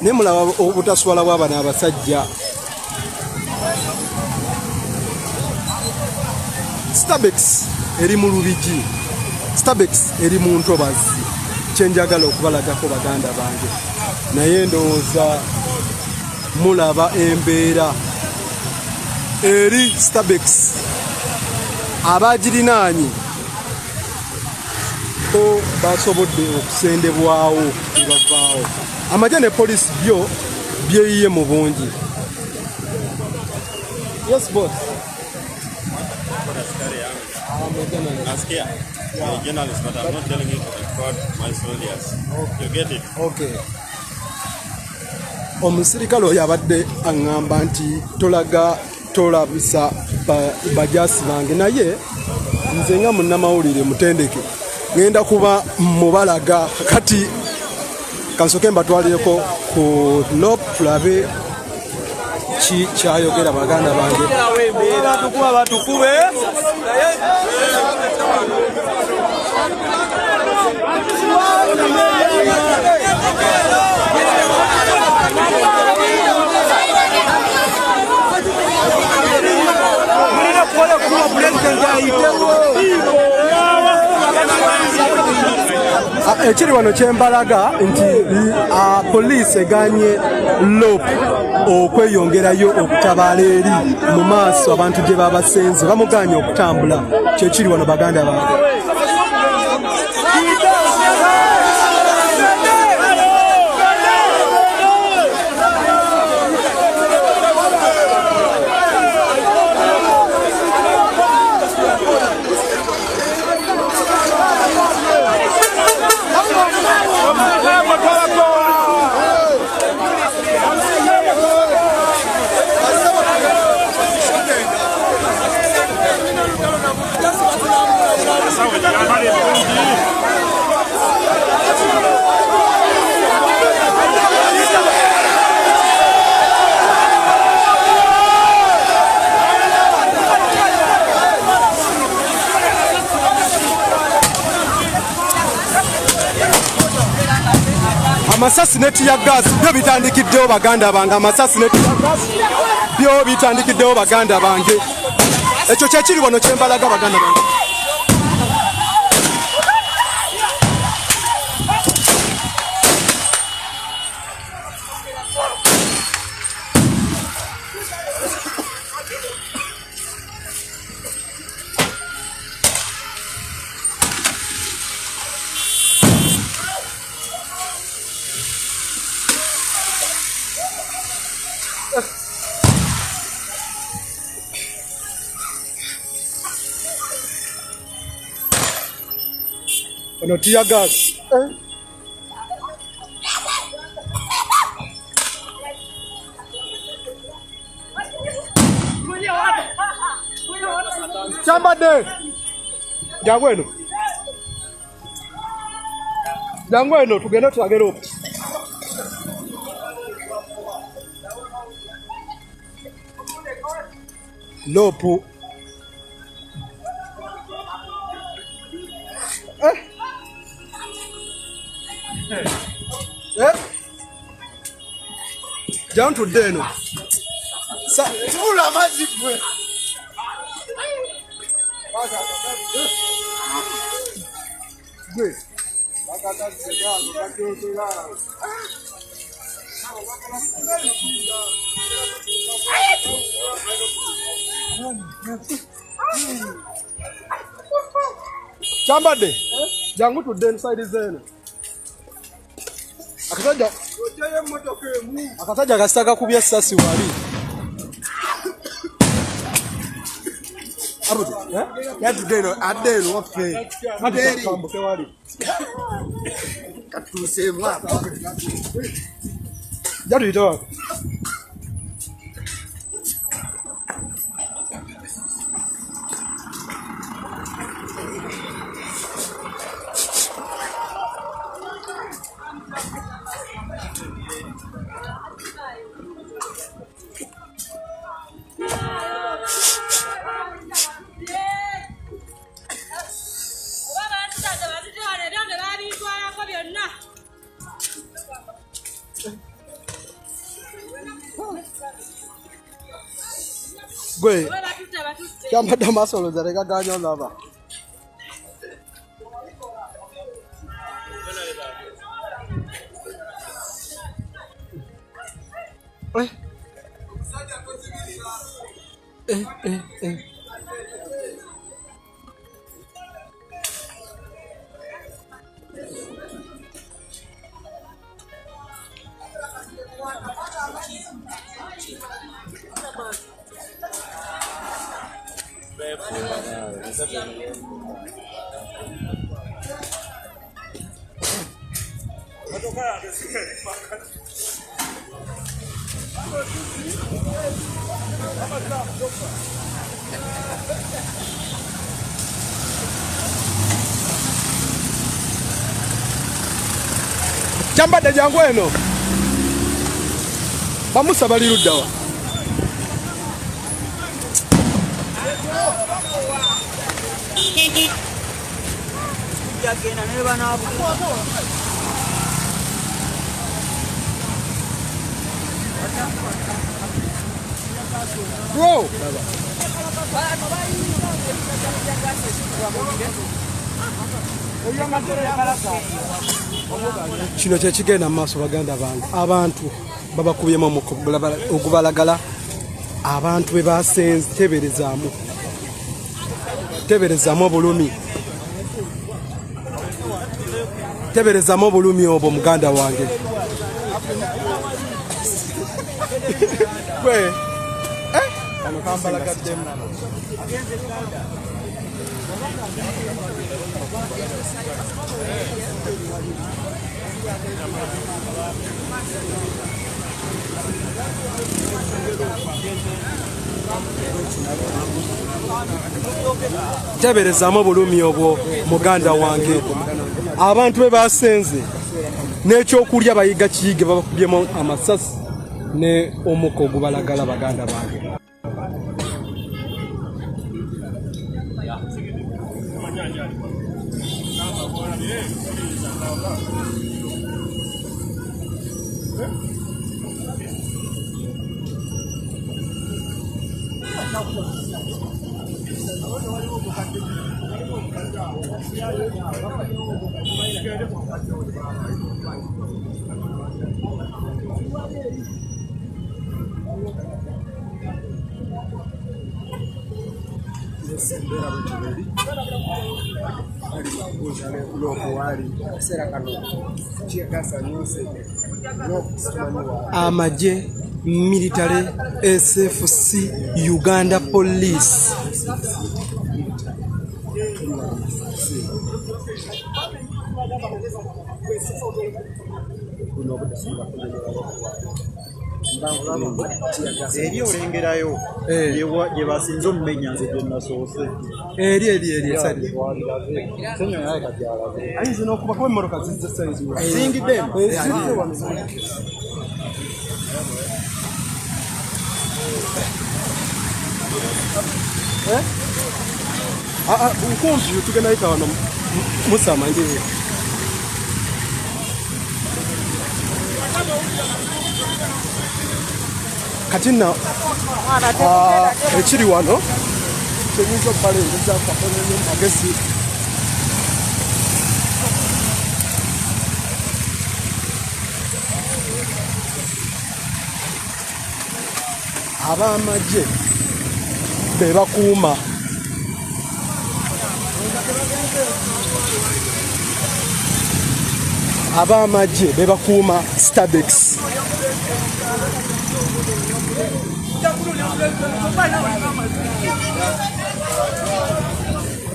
ne mulaba obutaswala bw'abana abasajja. Starbex eri Mulubijji, Starbex eri mu Ntobazi, kyenjagala okubalagako baganda bange, naye ndowooza mulaba embeera eri Starbex abagirinaanye ko basobodde okusendebwawo ne bavaawo. Amagye ne poliisi byo byeyiye mu bungi. Yes, boss. Nasikia. Journalist, but I'm not telling you to record my soldiers. You get it? Okay. Omusirikale oyo abadde aŋŋamba nti tolaga tolabisa bajaasi bange, naye nze nga munnamawulire mutendeke ngenda kuba mubalaga. Kati kansoke mbatwalireko ku lop tulabe ki kyayogera baganda bange. Ekiri wano kyembalaga nti poliisi eganye lop okweyongerayo okutabaala eri mu maaso abantu gye babasenze, bamuganye okutambula. Kyekiri wano baganda bange. Amasasi neti ya gas byo bitandikiddewo baganda bange. Amasasi neti ya gas byo bitandikiddewo baganda bange. Ekyo kyekiri wano kyembalaga baganda bange. Ono tear gas. Ebadde. Jangu eno tugende tulagere opo. Lopo. Down to Deno. Tula mazibwe. Ebadde. Jangu to Deno side zeno. Akasajja kasitaka kubya essasi wali. Yatudeno adeno wafe. Kambuke wali. Katuse mwapa. Jadu ito. Gwe kyambadde amaaso lozareka ganyo laba kyambadde jangu eno bamusa bali luddawa Bro. Kino kyekigenda mu maaso baganda bange abantu babakubyemu okubalagala abantu bwe basenze teberezaamu obulumi obwo muganda wange gwe kano kambalagaddemu teberezaamu obulumi obwo muganda wange abantu be basenze n'ekyokulya bayiga kiyige babakubyemu amasasi ne omuka ogubalagala baganda bange amagye military SFC Uganda Police eri olengerayo gye basinze omumenya nze gye nasoose eri sadi Ssenyonyi naye kati alaze ayinza n'okuba kuba emmoroka zizze sayizi zingidde nkumpi tugenda yita wano musama njiri kati nno ekiri wano kyenyinza okubalengeza katonenye magezi ab'amagye be bakuuma ab'amagye be bakuuma Stabex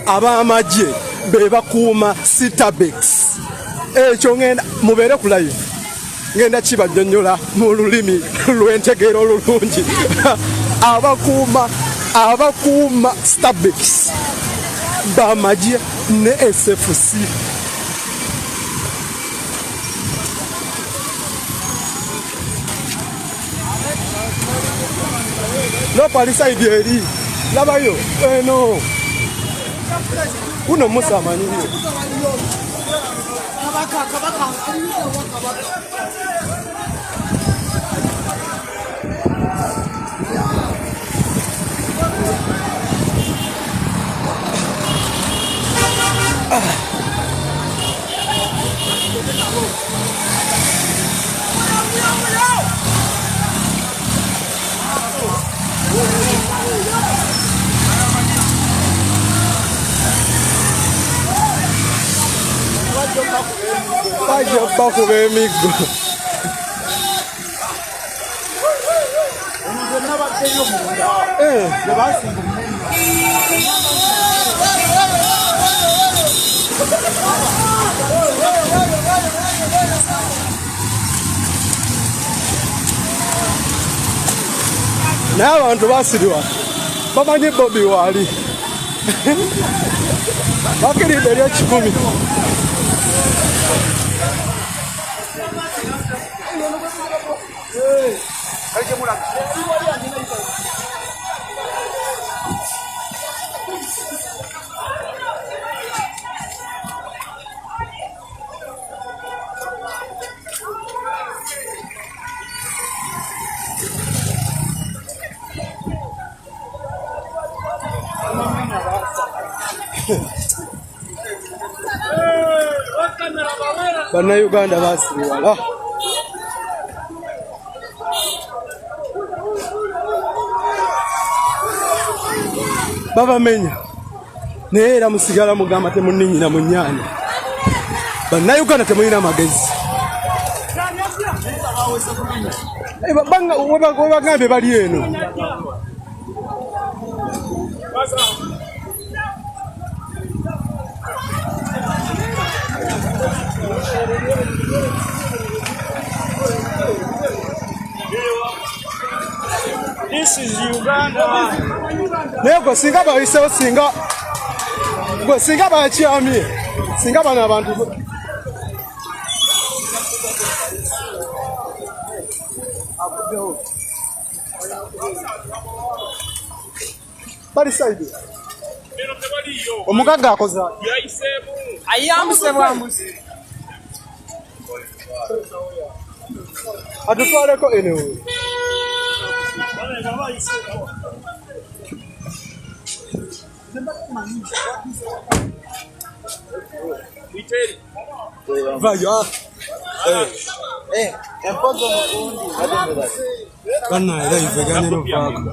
ab'amagye be bakuuma Stabex ekyo ngenda mubeere ku live ngenda kibajjonyola mu lulimi lw'entegeero olulungi abakuuma Stabex b'amagye ne SFC no palisaidi eri labayo eno uno musamanyiyo bajja bakuba emiggo. Naye abantu basirwa bamanyi Bobi waali bakiridde eri 10. Bannayuganda basiriwala. Babamenya naye era musigala mugamba temunninyina mu nnyanja. Bannayuganda temulina magezi. Webagambye bali eno. This is Uganda. Naye gwe singa bayisewo singa bakyamye singa bano abantu bali saidi omugagga akoze Ayambuse bwambuzi. atutwaleko enewe. Vaya. Bana, live ganero kwako.